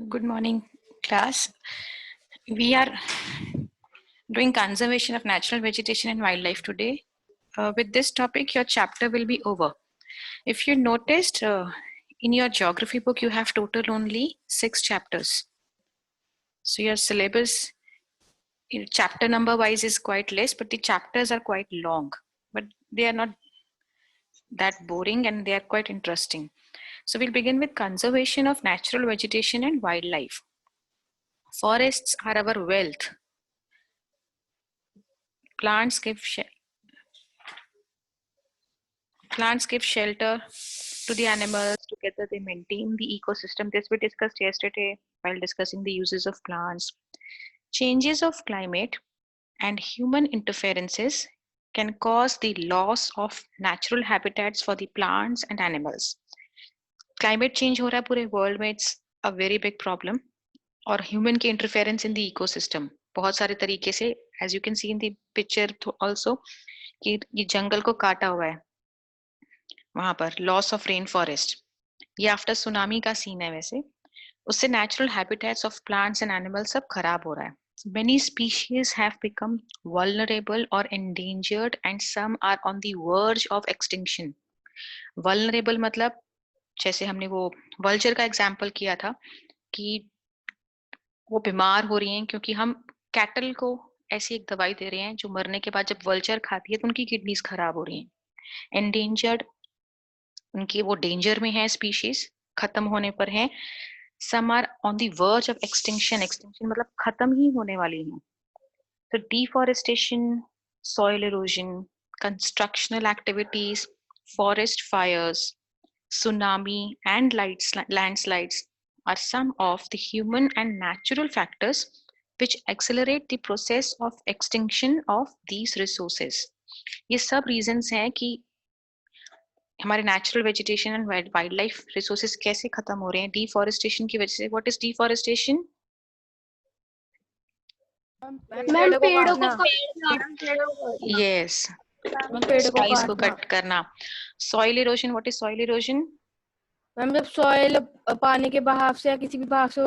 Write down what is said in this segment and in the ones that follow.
Good morning, class. We are doing conservation of natural vegetation and wildlife today. With this topic, your chapter will be over. If you noticed, in your geography book, you have total only 6 chapters. So your syllabus, chapter number wise, is quite less, but the chapters are quite long. But they are not that boring and they are quite interesting. So we'll begin with conservation of natural vegetation and wildlife. Forests are our wealth. Plants give shelter to the animals. Together they maintain the ecosystem. This we discussed yesterday while discussing the uses of plants. Changes of climate and human interferences can cause the loss of natural habitats for the plants and animals. Climate change हो रहा है पूरे world में, it's a very big problem. और human के interference in the ecosystem बहुत सारे तरीके से, as you can see in the picture also, कि ये जंगल को काटा हुआ है वहां पर, लॉस ऑफ रेन फॉरेस्ट, ये आफ्टर सुनामी का सीन है। वैसे उससे natural habitats of plants and animals सब खराब हो रहा है. Many species have become vulnerable or endangered and some are on the verge of extinction. Vulnerable मतलब जैसे हमने वो वल्चर का एग्जांपल किया था कि वो बीमार हो रही हैं क्योंकि हम कैटल को ऐसी एक दवाई दे रहे हैं जो मरने के बाद जब वल्चर खाती है तो उनकी किडनीज खराब हो रही हैं. एंडेंजर्ड, उनकी वो डेंजर में है, स्पीशीज खत्म होने पर है. Some are on the verge of extinction. Extinction मतलब खत्म ही होने वाली है. तो deforestation, soil erosion, constructional activities, forest fires, tsunami and landslides are some of the human and natural factors which accelerate the process of extinction of these resources. ये सब reasons हैं कि हमारे natural vegetation and wild life resources कैसे खत्म हो रहे हैं डिफॉरेस्टेशन की वजह से. What is deforestation? पेड़ों को यस, स्पाइस को कट करना. Soil erosion. What is soil erosion? Ma'am जब सॉइल पानी के बहाव से या किसी भी बहाव से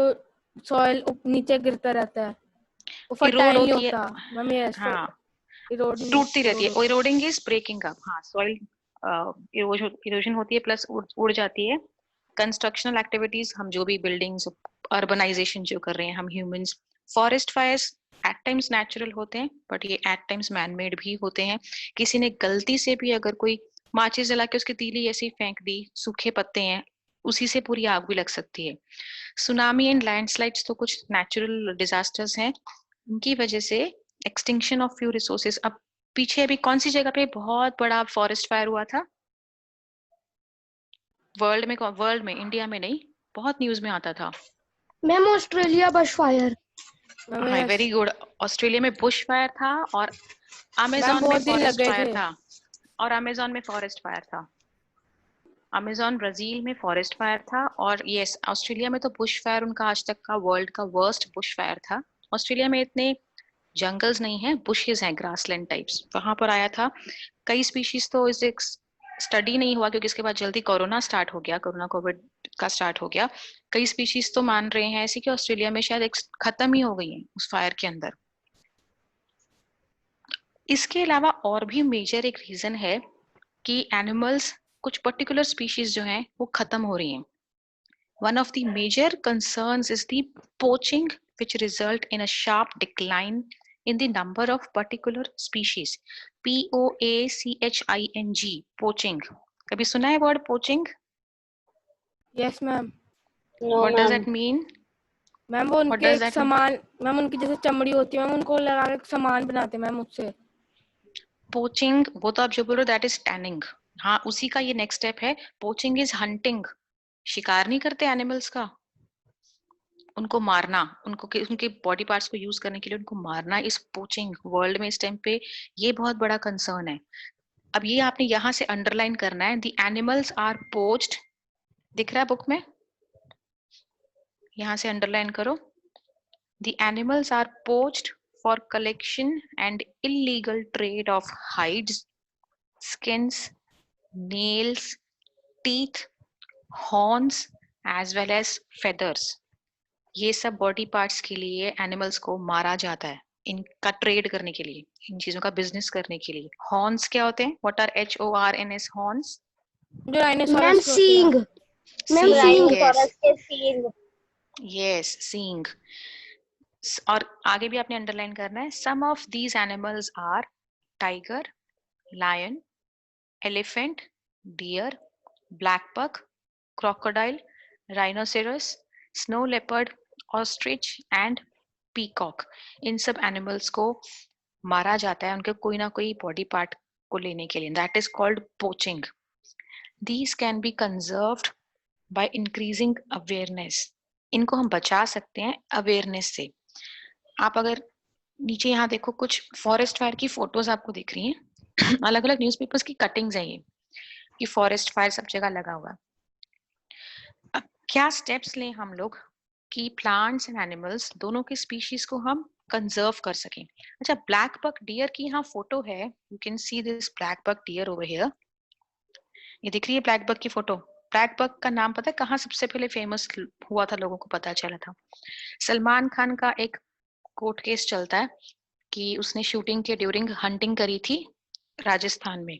सॉइल नीचे गिरता रहता है, वो फर्टाइल नहीं होता मैम. यस, हाँ, इरोडिंग, टूटती रहती है. Eroding is breaking up. हाँ, सॉइल इरोजन होती है प्लस उड़ जाती है. कंस्ट्रक्शनल एक्टिविटीज, हम जो भी बिल्डिंग्स, अर्बनाइजेशन जो कर रहे हैं हम humans. Forest fires at times natural होते हैं बट ये एट टाइम्स मैन मेड भी होते हैं. किसी ने गलती से भी अगर कोई माचिस जला के उसकी तीली ऐसी फेंक दी, सूखे पत्ते हैं, उसी से पूरी आग भी लग सकती है. सुनामी एंड लैंडस्लाइड्स तो कुछ नेचुरल डिजास्टर्स हैं, उनकी वजह से एक्सटिंक्शन ऑफ फ्यू रिसोर्सेज. अब पीछे अभी कौन सी जगह पे बहुत बड़ा फॉरेस्ट फायर हुआ था वर्ल्ड में, इंडिया में नहीं, बहुत न्यूज में आता था. Ma'am Australia Bush fire. हाँ, वेरी गुड. ऑस्ट्रेलिया में बुश फायर था और अमेज़न में फॉरेस्ट फायर था. और अमेज़न में फॉरेस्ट फायर था. अमेज़न ब्राजील में फॉरेस्ट फायर था. और यस, ऑस्ट्रेलिया में तो बुश फायर उनका आज तक का वर्ल्ड का वर्स्ट बुश फायर था. ऑस्ट्रेलिया में इतने जंगल्स नहीं है, बुशेस हैं, ग्रासलैंड टाइप्स, वहां पर आया था. कई स्पीशीज तो इस स्टडी नहीं हुआ क्योंकि इसके बाद जल्दी कोरोना स्टार्ट हो गया, कोरोना कोविड का स्टार्ट हो गया. कई स्पीशीज तो मान रहे हैं ऐसी कि ऑस्ट्रेलिया में शायद खत्म ही हो गई है उस फायर के अंदर. इसके अलावा और भी मेजर एक रीजन है कि एनिमल्स, कुछ पर्टिकुलर स्पीशीज जो हैं वो खत्म हो रही हैं. One of the major concerns is the poaching, which result in a sharp decline in the number of particular species. Poaching, poaching. कभी सुना है word poaching? Yes ma'am. No, what does that mean? Ma'am वो उनके सामान, ma'am उनकी जैसे चमड़ी होती है मैम, उनको लगा के सामान बनाते हैं मैम उससे. पोचिंग वो तो आप जो बोल रहे हो दैट इज टैनिंग. हाँ, उसी का ये नेक्स्ट स्टेप है. Poaching is hunting. शिकार नहीं करते एनिमल्स का, उनको मारना, उनको उनके बॉडी पार्ट्स को यूज करने के लिए उनको मारना इस पोचिंग. वर्ल्ड में इस टाइम पे ये बहुत बड़ा कंसर्न है. अब ये आपने यहाँ से अंडरलाइन करना है. The animals are poached. दिख रहा है बुक में? यहाँ से अंडरलाइन करो. The animals are poached for collection and illegal trade of hides, skins, nails, teeth, horns as well as feathers. ये सब बॉडी पार्ट्स के लिए एनिमल्स को मारा जाता है, इनका ट्रेड करने के लिए, इन चीजों का बिजनेस करने के लिए। हॉर्न्स क्या होते हैं? What are HORNS horns? जो मैम राइनोसोरस के होते हैं। सींग, मैम सींग, सींग। यस के सींग। यस, सींग। और आगे भी आपने अंडरलाइन करना है। Some of these animals are tiger, lion, elephant, deer, black buck, crocodile, rhinoceros, snow leopard, ostrich and peacock। इन सब एनिमल्स को मारा जाता है उनके कोई ना कोई बॉडी पार्ट को लेने के लिए। That is called poaching. These can be conserved by increasing awareness। इनको हम बचा सकते हैं अवेयरनेस से। आप अगर नीचे यहाँ देखो, कुछ फॉरेस्ट फायर की फोटोज आपको दिख रही हैं। अलग अलग न्यूज़पेपर्स की कटिंग्स है ये, कि फॉरेस्ट फायर सब जगह लगा हुआ है। अब क्या स्टेप्स लें हम लोग कि प्लांट्स एंड एनिमल्स दोनों के स्पीशीज को हम कंजर्व कर सकें। अच्छा, ब्लैक बक डियर की यहाँ फोटो है। You can see this black buck deer over here. ये दिख रही है ब्लैक बक की फोटो। ब्लैक बक का नाम पता है कहाँ सबसे पहले फेमस हुआ था, लोगों को पता चला था? सलमान खान का एक कोर्ट केस चलता है कि उसने शूटिंग के ड्यूरिंग हंटिंग करी थी राजस्थान में।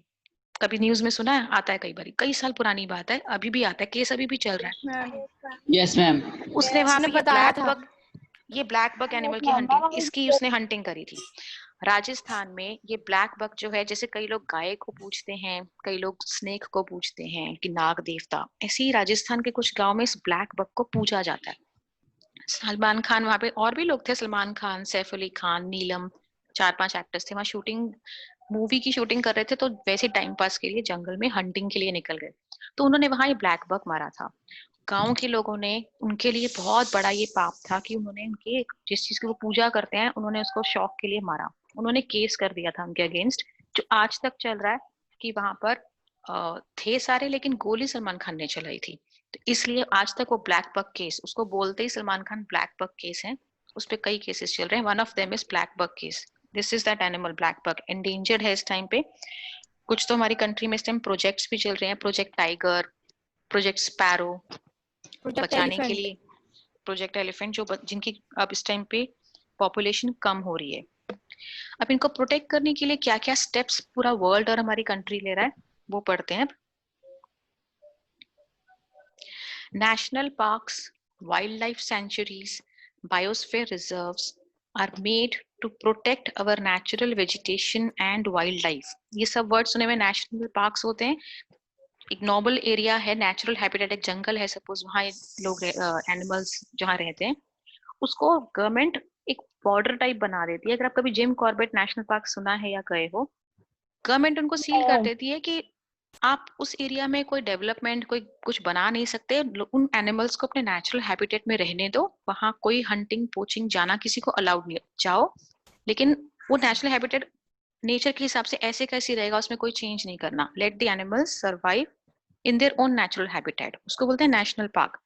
कभी न्यूज में सुना है? आता है कई बार, कई साल पुरानी बात है, अभी भी आता है, केस अभी भी चल रहा है। Yes ma'am. उसने वहां पे बताया था। ये ब्लैक बक एनिमल की हंटिंग, इसकी उसने हंटिंग करी थी राजस्थान में। ये ब्लैक बक जो है, जैसे कई लोग गाय को पूजते हैं, कई लोग स्नेक को पूजते हैं कि नाग देवता, ऐसे ही राजस्थान के कुछ गांव में इस ब्लैक बक को पूजा जाता है। सलमान खान वहां पे, और भी लोग थे, सलमान खान, सैफ अली खान, नीलम, 4-5 एक्टर्स थे वहां। शूटिंग, मूवी की शूटिंग कर रहे थे, तो वैसे टाइम पास के लिए जंगल में हंटिंग के लिए निकल गए। तो उन्होंने वहां ये ब्लैक बक मारा था। गांव के लोगों ने, उनके लिए बहुत बड़ा ये पाप था कि उन्होंने उनके जिस चीज की वो पूजा करते हैं, उन्होंने उसको शौक के लिए मारा। उन्होंने केस कर दिया था उनके अगेंस्ट, जो आज तक चल रहा है कि वहां पर थे सारे, लेकिन गोली सलमान खान ने चलाई थी। तो इसलिए आज तक वो ब्लैक बक केस, उसको बोलते ही Salman Khan black buck case है, उस पर कई केसेस चल रहे हैं। One of them is black buck case. This is that animal black buck, endangered है इस टाइम पे। कुछ तो हमारी कंट्री में इस टाइम प्रोजेक्ट्स भी चल रहे हैं, प्रोजेक्ट टाइगर, प्रोजेक्ट स्पैरो, बचाने के लिए, प्रोजेक्ट एलिफेंट, जो जिनकी अब इस टाइम पे पॉपुलेशन कम हो रही है। अब इनको प्रोटेक्ट करने के लिए क्या क्या स्टेप्स पूरा वर्ल्ड और हमारी कंट्री ले रहा है, वो पढ़ते हैं। National parks, wildlife sanctuaries, biosphere reserves are made to protect our natural vegetation and wildlife. ये सब वर्ड सुने हुए। नेशनल पार्क्स होते हैं, एक नॉर्मल एरिया है, नेचुरल हैबिटेट, एक जंगल है सपोज, वहां लोग एनिमल्स जहाँ रहते हैं, उसको गवर्नमेंट एक बॉर्डर टाइप बना देती है। अगर आप कभी जिम कॉर्बेट नेशनल पार्क सुना है या गए हो, गवर्नमेंट उनको सील कर देती है कि आप उस एरिया में कोई डेवलपमेंट, कोई कुछ बना नहीं सकते, उन एनिमल्स को अपने नेचुरल हैबिटेट में रहने दो, वहां कोई हंटिंग पोचिंग जाना किसी को अलाउड नहीं। जाओ, लेकिन वो नेचुरल हैबिटेट नेचर के हिसाब से ऐसे कैसे रहेगा, उसमें कोई चेंज नहीं करना। Let the animals survive in their own natural habitat, उसको बोलते हैं national park.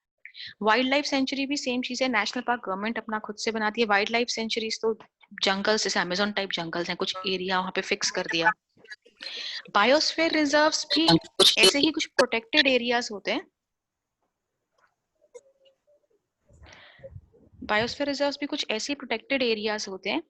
Wild life sanctuary भी सेम चीज है। नेशनल पार्क गवर्नमेंट अपना खुद से बनाती है, वाइल्ड लाइफ सेंचुरीज तो जंगल, जैसे अमेजोन टाइप जंगल्स हैं, कुछ एरिया वहां पे फिक्स कर दिया। बायोस्फीयर रिजर्व्स भी ऐसे ही कुछ प्रोटेक्टेड एरियाज होते हैं। बायोस्फीयर रिजर्व्स भी कुछ ऐसे प्रोटेक्टेड एरियाज होते हैं,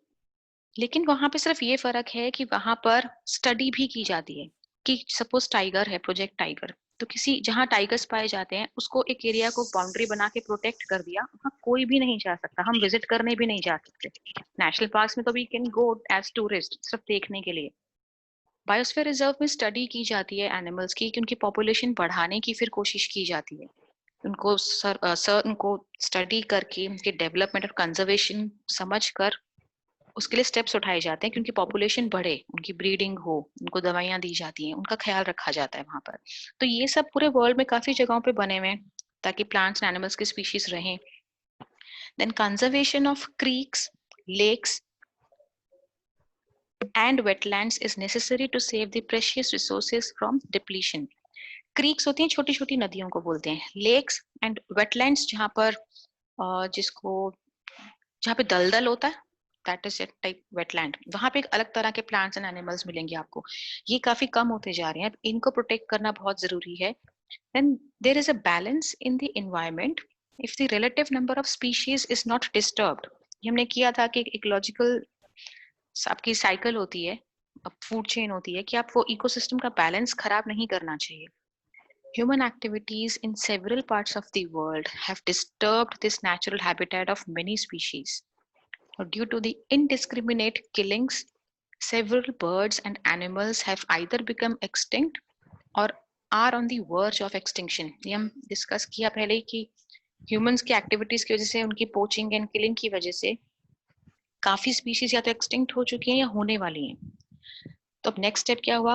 लेकिन वहां पे सिर्फ ये फर्क है कि वहां पर स्टडी भी की जाती है कि सपोज टाइगर है, प्रोजेक्ट टाइगर, तो किसी जहां टाइगर्स पाए जाते हैं उसको एक एरिया को बाउंड्री बना के प्रोटेक्ट कर दिया, वहां कोई भी नहीं जा सकता, हम विजिट करने भी नहीं जा सकते। नेशनल पार्क्स में तो we can go as tourist, सिर्फ देखने के लिए। बायोस्फीयर रिजर्व में स्टडी की जाती है एनिमल्स की, कि उनकी पॉपुलेशन बढ़ाने की फिर कोशिश की जाती है। उनको उनको स्टडी करके उनके डेवलपमेंट और कंजर्वेशन समझ कर उसके लिए स्टेप्स उठाए जाते हैं कि उनकी पॉपुलेशन बढ़े, उनकी ब्रीडिंग हो, उनको दवाइयां दी जाती हैं, उनका ख्याल रखा जाता है वहां पर। तो ये सब पूरे वर्ल्ड में काफी जगहों पे बने हुए हैं ताकि प्लांट्स एंड एनिमल्स की स्पीशीज रहें। Then conservation of creeks, lakes and wetlands is necessary to save the precious resources from depletion. Creeks होती हैं, छोटी छोटी नदियों को बोलते हैं। लेक्स एंड वेटलैंड्स, जहाँ पर जहाँ पे दलदल होता है, that is a type wetland. वहां पे एक अलग तरह के प्लांट्स एंड एनिमल्स मिलेंगे आपको, ये काफी कम होते जा रहे हैं, इनको प्रोटेक्ट करना बहुत जरूरी है। Then there is a balance in the environment if the relative number of species is not disturbed, ये हमने किया था कि इकोलॉजिकल आपकी साइकिल होती है, फूड चेन होती है कि आप वो इकोसिस्टम का बैलेंस खराब नहीं करना चाहिए. Human activities in several parts of the world have disturbed this natural habitat of many species. Due to the indiscriminate killings, several birds and animals have either become extinct or are on the verge of extinction. ये हम discuss किया पहले कि humans की activities की वजह से, उनकी पोचिंग एंड किलिंग की वजह से काफी स्पीशीज या तो एक्सटिंक्ट हो चुकी हैं या होने वाली हैं. तो अब नेक्स्ट स्टेप क्या हुआ?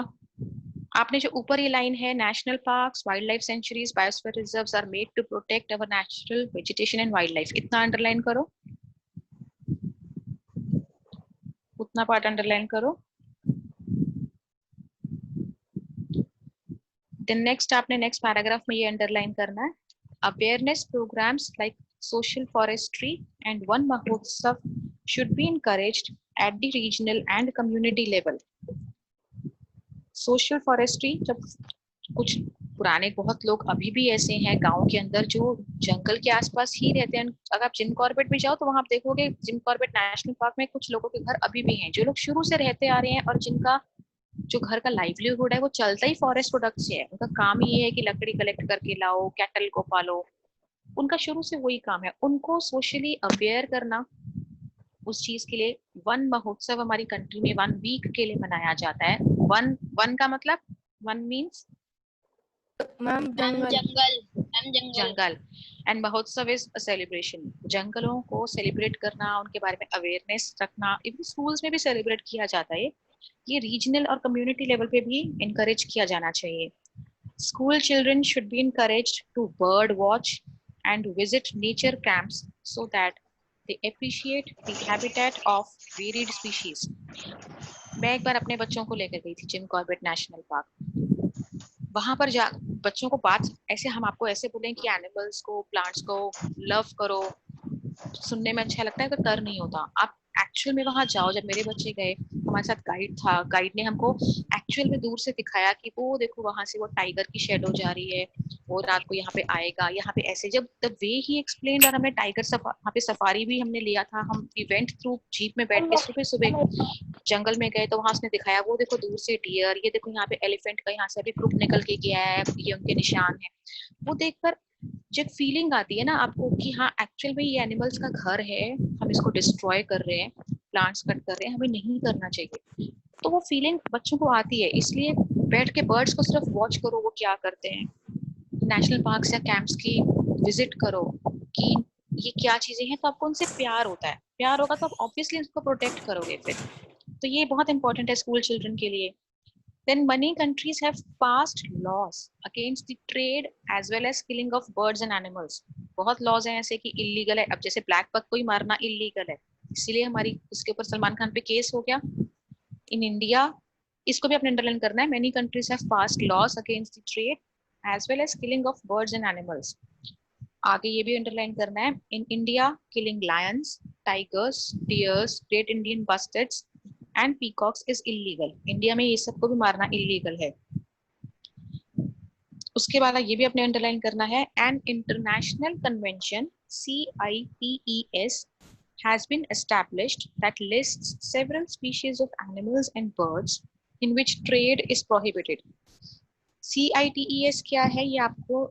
आपने जो ऊपर ये लाइन है, national parks, wildlife sanctuaries, biosphere reserves are made to protect our natural vegetation and wildlife, इतना अंडरलाइन करो, उतना पार्ट अंडरलाइन करो. देन नेक्स्ट आपने नेक्स्ट पैराग्राफ में ये अंडरलाइन करना है, awareness programmes like social forestry and Van Mahotsav should be encouraged at the regional and community level. Social forestry, जब कुछ पुराने बहुत लोग अभी भी ऐसे हैं गांव के अंदर जो जंगल के आसपास ही रहते हैं. अगर आप जिम कॉर्बेट में जाओ तो वहां आप देखोगे जिम कॉर्बेट नेशनल पार्क में कुछ लोगों के घर अभी भी हैं, जो लोग शुरू से रहते आ रहे हैं और जिनका जो घर का लाइवलीहुड है वो चलता ही फॉरेस्ट प्रोडक्ट से है. उनका काम ही ये है कि लकड़ी कलेक्ट करके लाओ, कैटल को पालो, उनका शुरू से वही काम है. उनको सोशली अवेयर करना, उस चीज के लिए वन महोत्सव हमारी कंट्री में 1 वीक के लिए मनाया जाता है. वन का मतलब, one means ma'am jungle and महोत्सव इज अ सेलिब्रेशन. जंगलों को सेलिब्रेट करना, उनके बारे में अवेयरनेस रखना, इवन स्कूल्स में भी सेलिब्रेट किया जाता है. ये रीजनल और कम्युनिटी लेवल पे भी इनकरेज किया जाना चाहिए. School children should be encouraged to bird watch and visit nature camps so that they appreciate the habitat of varied species. मैं एक बार अपने बच्चों को लेकर गई थी जिम कॉर्बेट नेशनल पार्क. वहां पर जा बच्चों को बात ऐसे, हम आपको ऐसे बोलें कि एनिमल्स को, प्लांट्स को लव करो, सुनने में अच्छा लगता है पर कर नहीं होता. आप एक्चुअल में वहां जाओ. जब मेरे बच्चे गए, हमारे साथ गाइड था, गाइड ने हमको एक्चुअल में दूर से दिखाया कि वो देखो वहां से वो टाइगर की शेडो जा रही है, वो रात को यहाँ पे आएगा, यहाँ पे ऐसे. जब द वे ही एक्सप्लेन्ड, और हमने टाइगर वहाँ पे सफारी भी हमने लिया था. हम इवेंट थ्रू जीप में बैठ के सुबह सुबह जंगल में गए तो वहां उसने दिखाया, वो देखो दूर से डियर, ये देखो यहाँ पे एलिफेंट का यहाँ से अभी ग्रुप निकल के गया है, ये उनके निशान है. वो देखकर जब फीलिंग आती है ना आपको कि हाँ एक्चुअल में ये एनिमल्स का घर है, हम इसको डिस्ट्रॉय कर रहे हैं, प्लांट्स कट कर रहे हैं, हमें नहीं करना चाहिए. तो वो फीलिंग बच्चों को आती है. इसलिए बैठ के बर्ड्स को सिर्फ वॉच करो वो क्या करते हैं, नेशनल पार्क्स या कैंप्स की विजिट करो कि ये क्या चीजें हैं, तो आपको उनसे प्यार होता है. प्यार होगा तो आप ऑब्वियसली उसको प्रोटेक्ट करोगे फिर. तो ये बहुत इंपॉर्टेंट है स्कूल चिल्ड्रन के लिए. Then many countries have passed laws against the trade as well as killing of birds and animals. बहुत लॉज हैं ऐसे कि इलीगल है. अब जैसे ब्लैक बक को ही मारना इलीगल है, इसीलिए हमारी इसके ऊपर सलमान खान पे केस हो गया. इन इंडिया, इसको भी अपने अंडरलाइन करना है, many countries have passed laws against the trade as well as killing of birds and animals. आगे ये भी अंडरलाइन करना है, in India killing Lions, tigers, dears, great Indian bustards and peacocks is illegal. India में ये सबको भी मारना इलीगल है. उसके बाद ये भी अपने अंडरलाइन करना है, an international convention CITES has been established that lists several species of animals and birds in which trade is prohibited. CITES क्या है ये आपको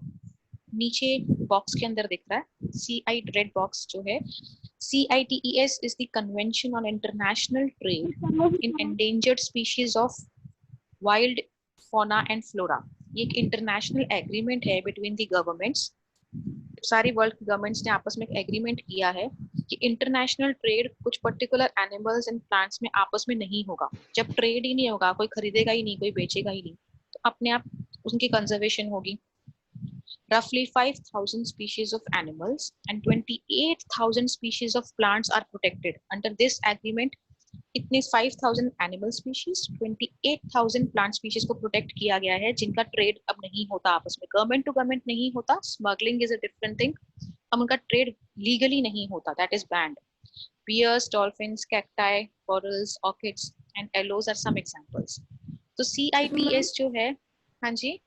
नीचे बॉक्स के अंदर दिख रहा है. CI रेड बॉक्स जो है, CITES is the Convention on International Trade in Endangered Species of Wild Fauna and Flora. ये एक इंटरनेशनल एग्रीमेंट है बिटवीन द गवर्नमेंट्स. सारी वर्ल्ड गवर्नमेंट्स ने आपस में एक एग्रीमेंट किया है कि इंटरनेशनल ट्रेड कुछ पर्टिकुलर एनिमल्स एंड प्लांट्स में आपस में नहीं होगा. जब ट्रेड ही नहीं होगा, कोई खरीदेगा ही नहीं, कोई बेचेगा ही नहीं, तो अपने आप उनकी कंजर्वेशन होगी. Roughly 5,000 species of animals and 28,000 species of plants are protected. Under this agreement, इतने 5,000 animal species, 28,000 plant species को protect किया गया है, जिनका trade अब नहीं होता आपस में. Government to government नहीं होता, smuggling is a different thing. अब उनका trade legally नहीं होता, that is banned. Bears, dolphins, cacti, corals, orchids and aloes are some examples. तो CITES जो है, हाँ जी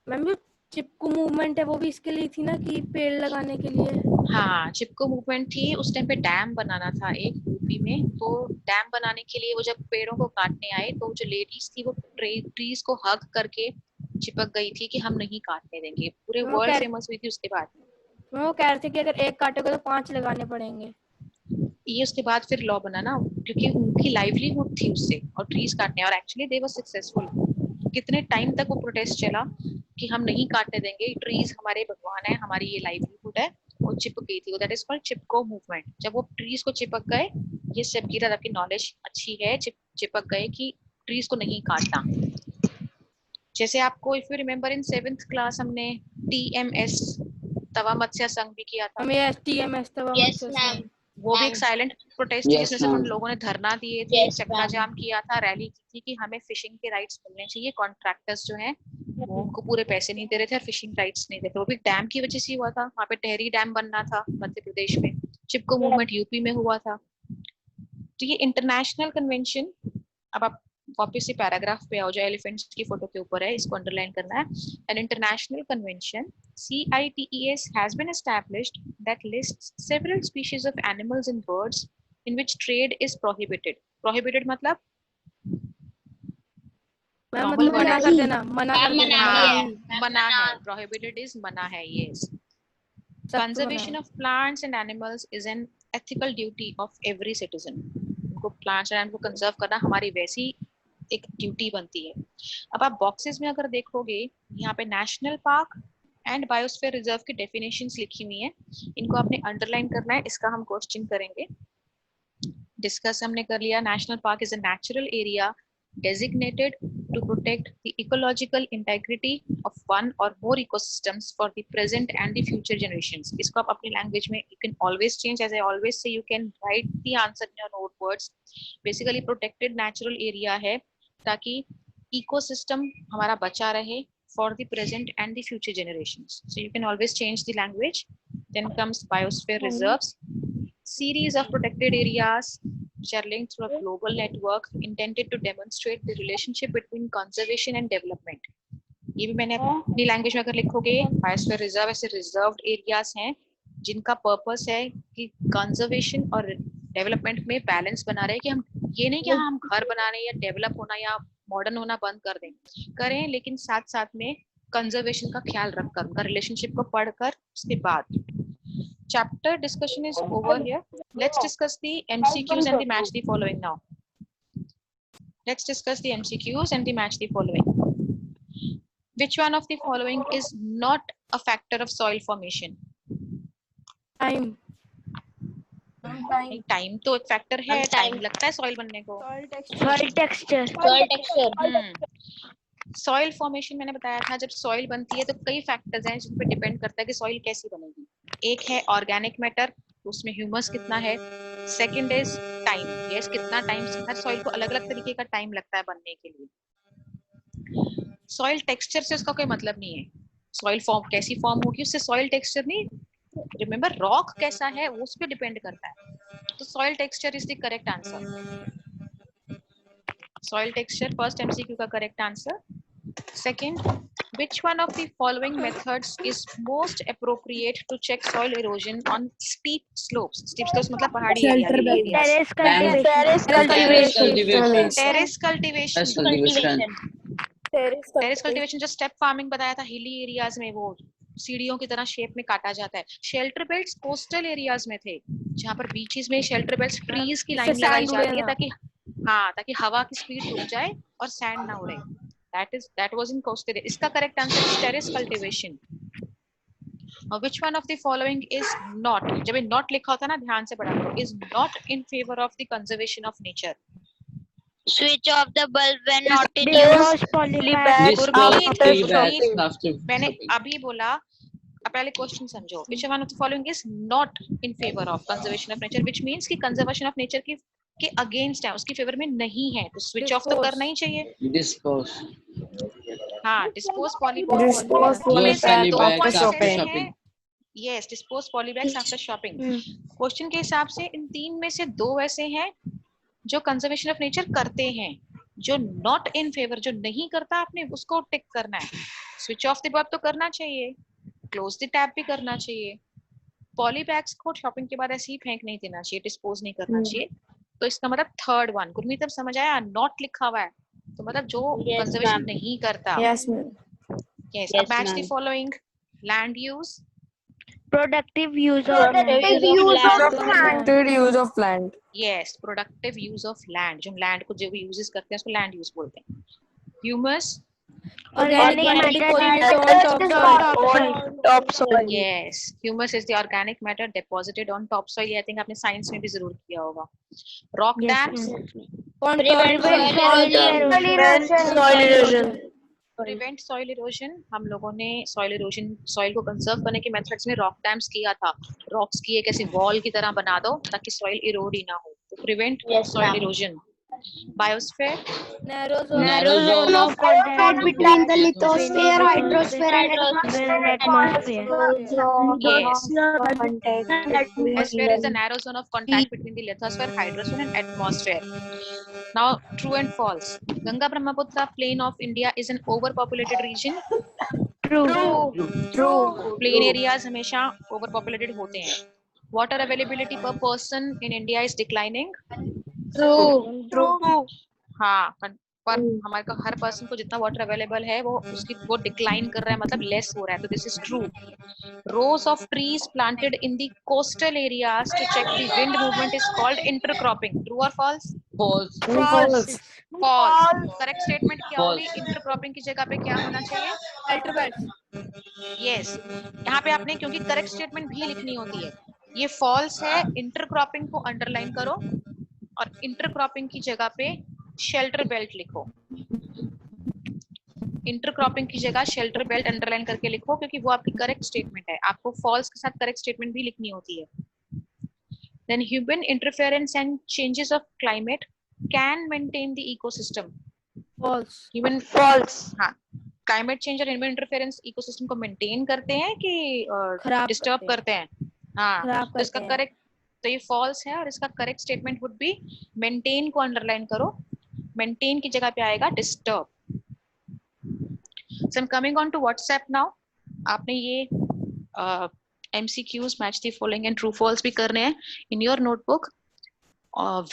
मैम चिपकू मूवमेंट है वो भी इसके लिए थी ना, कि पेड़ लगाने के लिए। हाँ, चिपको मूवमेंट थी। उस टाइम पे डैम बनाना था एक यूपी में, तो डैम बनाने के लिए वो जब पेड़ों को काटने आए तो जो लेडीज थी वो ट्रीज को हग करके चिपक गई थी कि हम नहीं काटने देंगे। पूरे वो वर्ल्ड कह फेमस हुई थी उसके बाद। वो कह रहे थे कि अगर एक काटोगे तो 5 लगाने पड़ेंगे। ये उसके बाद फिर लॉ बना ना, क्योंकि उनकी लाइवलीहुड थी उससे और ट्रीज काटने, और एक्चुअली दे वाज सक्सेसफुल। कितने टाइम तक वो प्रोटेस्ट चला कि हम नहीं काटने देंगे, ट्रीज हमारे भगवान है, हमारी ये लाइवलीहुड है। वो चिपक गई थी, वो that is called Chipko movement. जब वो ट्रीज को चिपक गए, ये सब गिरा, आपकी नॉलेज अच्छी है, चिपक गए कि ट्रीज को नहीं काटना। जैसे आपको if you remember in 7th class हमने TMS तवा मत्स्य संघ भी किया था। हमें STMS तवा Yes, मत्स्य ma'am. संघ। वो भी एक साइलेंट प्रोटेस्ट थी, Yes, जिसमें सब उन ma'am. लोगों ने धरना दिए थे, Yes, चक्का ma'am. जाम किया था, रैली की थी कि हमें फिशिंग के राइट्स मिलने चाहिए। कॉन्ट्रैक्टर्स जो हैं वो उनको पूरे पैसे नहीं दे रहे थे और फिशिंग राइट्स नहीं दे रहे थे। वो भी डैम की वजह से हुआ था। वहाँ पे टेहरी डैम बनना था मध्य प्रदेश में। चिपको मूवमेंट यूपी में हुआ था। तो ये इंटरनेशनल कन्वेंशन, अब आप वापस से पैराग्राफ पे आओ जो एलिफेंट्स की फोटो के ऊपर है, इसको अंडरलाइन करना है। An international convention CITES has been established that lists several species of animals and birds in which trade is prohibited. Prohibited मतलब मैम नॉर्मल मतलब वर्ड मना है। कर देना, मना कर देना। हाँ, मना है। Prohibited is मना है। Yes. सख्त मना Conservation है। of plants and animals is an ethical duty of every citizen. उनको plants and animals को conserve करना हमारी वैसी एक ड्यूटी बनती है। अब आप बॉक्सेस में अगर देखोगे, यहाँ पे national park and biosphere reserve की डेफिनेशंस लिखी हुई हैं। इनको आपने अंडरलाइन करना है, इसका हम क्वेश्चन करेंगे। डिस्कस हमने कर लिया। National park is a natural area designated to protect the ecological integrity of one or more ecosystems for the present and the future generations. इसको आप अपनी लैंग्वेज में you can always change, as I always say, you can write the answer in your note words. Basically protected natural area है ताकि ecosystem हमारा बचा रहे for the present and the future generations. So you can always change the language. Then comes biosphere reserves, series of protected areas which are linked through a global network intended to demonstrate the relationship between conservation and development. ये भी मैंने अपनी language में अगर लिखोगे, biosphere reserve ऐसे reserved areas हैं जिनका पर्पस है कि कंजर्वेशन और डेवलपमेंट में बैलेंस बना रहे, कि हम ये नहीं कि हाँ हम घर बनाने या डेवलप होना या मॉडर्न होना बंद कर दें, करें, लेकिन साथ साथ में कंजर्वेशन का ख्याल रखकर, उनका रिलेशनशिप को पढ़कर उसके बाद। Chapter discussion is over here. Let's discuss the MCQs and the match the following now. Let's discuss the MCQs and the match the following. Which one of the following is not a factor of soil formation? Time. Time तो एक factor है, time लगता है soil बनने को। Soil texture. Soil texture. Soil formation मैंने बताया था, जब सॉइल बनती है तो कई फैक्टर्स हैं जिन पर डिपेंड करता है कि सॉइल कैसी बनेगी। एक है ऑर्गेनिक मैटर, उसमें ह्यूमस कितना है। सेकंड इज टाइम, यस कितना टाइम, हर सॉइल को अलग अलग तरीके का टाइम लगता है बनने के लिए। सॉइल टेक्सचर से उसका कोई मतलब नहीं है, सॉइल फॉर्म कैसी फॉर्म होगी उससे सॉइल टेक्सचर नहीं। रिमेंबर रॉक कैसा है वो उस पर डिपेंड करता है। तो soil texture is the correct answer. Soil texture first MCQ का correct answer. Second, which one of the following methods is most appropriate to check soil erosion on steep slopes? Steep slopes मतलब पहाड़ी area, hilly areas. Terrace cultivation. Terrace cultivation. Cultivation. Terrace cultivation जो step farming बताया था, hilly areas में वो सीढ़ियों की तरह शेप में काटा जाता है। शेल्टर बेल्ट्स कोस्टल एरियाज में थे, जहाँ पर बीचेस में शेल्टर बेल्ट्स ट्रीज की लाइन लगाई जाती है ताकि ताकि हवा की स्पीड रुक जाए और सैंड ना उड़े। that was in coastal area. इसका correct answer is terrace cultivation. Which one of the following is not, जब ये not लिखा होता है ना ध्यान से पढ़ा करो, is not in favor of the conservation of nature? Switch off the bulb when not in use. मैंने अभी बोला, अब पहले क्वेश्चन समझो। Which one of the following is not in favor of conservation of nature, which means कि conservation of nature के against है, उसकी फेवर में नहीं है, तो स्विच ऑफ तो करना ही चाहिए। Dispose. हाँ, डिस्पोज पॉलीबैग्स हैं। Yes, dispose polybags after shopping. Question के हिसाब से इन तीन में से दो ऐसे हैं जो कंजर्वेशन ऑफ नेचर करते हैं, जो नॉट इन फेवर, जो नहीं करता, आपने उसको टिक करना है। स्विच ऑफ द बल्ब तो करना चाहिए, क्लोज द टैप भी करना चाहिए। पॉली बैग्स को शॉपिंग के बाद ऐसे ही फेंक नहीं देना चाहिए, डिस्पोज नहीं करना चाहिए। तो इसका मतलब थर्ड वन, गुरमीत अब समझ आया, नॉट लिखा हुआ है तो मतलब जो Yes, कंजर्वेशन ma'am. नहीं करता। Yes, ma'am. यस, Yes, अब match the ma'am. Following, land use, Productive use of land. Productive use of land. Productive use of land. Yes, productive use of land, जो लैंड को जो भी uses करते हैं उसको लैंड यूज बोलते हैं। Humus, Organic matter deposited on topsoil. yes, humus is the organic matter deposited on topsoil. I think आपने साइंस में भी जरूर किया होगा। Rock Yes, dams Prevent soil erosion. prevent soil erosion। हम लोगों ने soil erosion, soil को conserve करने के methods में rock dams किया था। Rocks की एक ऐसी wall की तरह बना दो ताकि soil erode ही ना हो, तो prevent Yes, soil ma'am. erosion। Biosphere, narrow zone Narrow zone of contact between the lithosphere, hydrosphere, and atmosphere. yes, Lithosphere is the narrow zone of contact between the lithosphere, hydrosphere and atmosphere. Now, true and false. Ganga Brahmaputra plain of India is an overpopulated region. True. Plain areas हमेशा overpopulated होते हैं। Water availability per person in India is declining. True. हाँ, पर हमारे को हर person को जितना water available है वो डिक्लाइन कर रहा है, मतलब लेस हो रहा है, तो this is true. Rows of trees planted in the coastal areas to check the wind movement is called intercropping. True और false? False. False. Correct statement क्या होगी? इंटरक्रॉपिंग की जगह पे क्या होना चाहिए? shelter beds। यस, यहाँ पे आपने क्योंकि करेक्ट स्टेटमेंट भी लिखनी होती है, ये फॉल्स है। इंटरक्रॉपिंग को अंडरलाइन करो और इंटरक्रॉपिंग की जगह पे शेल्टर बेल्ट लिखो। इंटरक्रॉपिंग की जगह शेल्टर बेल्ट अंडरलाइन करके लिखो क्योंकि वो आपकी करेक्ट स्टेटमेंट है। आपको फॉल्स के साथ करेक्ट स्टेटमेंट भी लिखनी होती है। Then human interference and changes of climate can maintain the ecosystem. false। Human हाँ, क्लाइमेट चेंज और ह्यूमन इंटरफेरेंस इकोसिस्टम को मेंटेन करते हैं कि खराब डिस्टर्ब करते हैं? हाँ, खराब तो इसका करते हैं। करेक्ट, तो ये फॉल्स है और इसका correct statement would be maintain को अंडरलाइन करो, मेंटेन की जगह पे आएगा disturb. So I'm coming on to WhatsApp now. आपने ये MCQs match the following and true false भी करने हैं in your notebook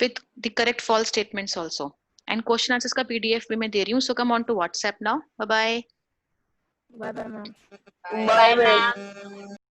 with the correct false statements also. And question answers का PDF भी मैं दे रही हूँ. So come on to WhatsApp now. Bye bye. Bye bye, ma'am। Bye.